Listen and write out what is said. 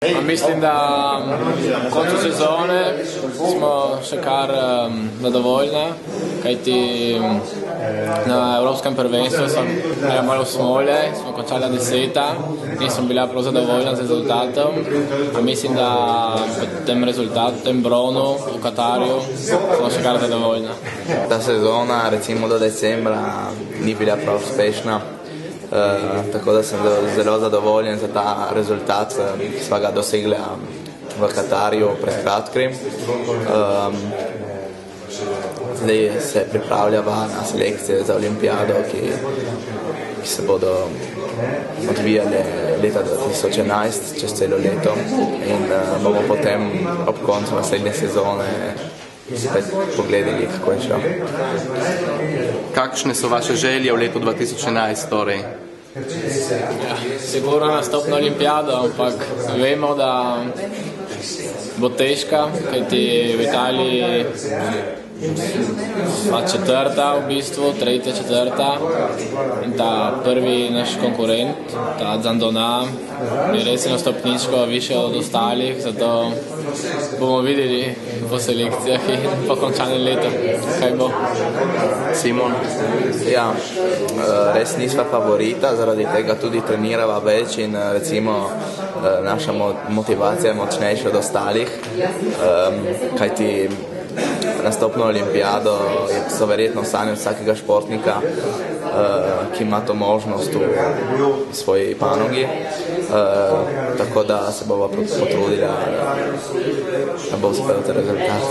Mislim, da v koncu sezone smo še kar zadovoljni, kajti na Evropskem prvenstvu smo imeli malo smole, smo končali 10. Nisem bila prav zadovoljna z rezultatom, a mislim, da po tem rezultatu, tem bronu v Katarju smo še kar zadovoljni. Ta sezona, recimo do decembra, ni bila prav uspešna. Tako da sem zelo zadovoljen za ta rezultat, ki smo ga dosegli v Katarju pred kratkim. Zdaj se pripravljava na selekcije za olimpijado, ki se bodo odvijale leta 2011, čez celo leto, in bomo potem ob koncu naslednje sezone spet pogledali, kako je šlo. Kakšne so vaše želje v letu 2011 torej? Ja, sigurno nastop na olimpijado, ampak vemo, da bo težka, kajti v Italiji sva četrta v bistvu, tretja, četrta, in ta prvi naš konkurent, ta Zandona, je res eno stopničko više od ostalih, zato bomo videli po selekcijah in po končanem letu, kaj bo. Simon? Ja, res nisva favorita, zaradi tega tudi trenirava več in recimo naša motivacija je močnejša od ostalih, kajti nastop na olimpijado so verjetno sanje vsakega športnika, ki ima to možnost v svoji panogi, tako da se bova potrudila, da bo uspel ta rezultat.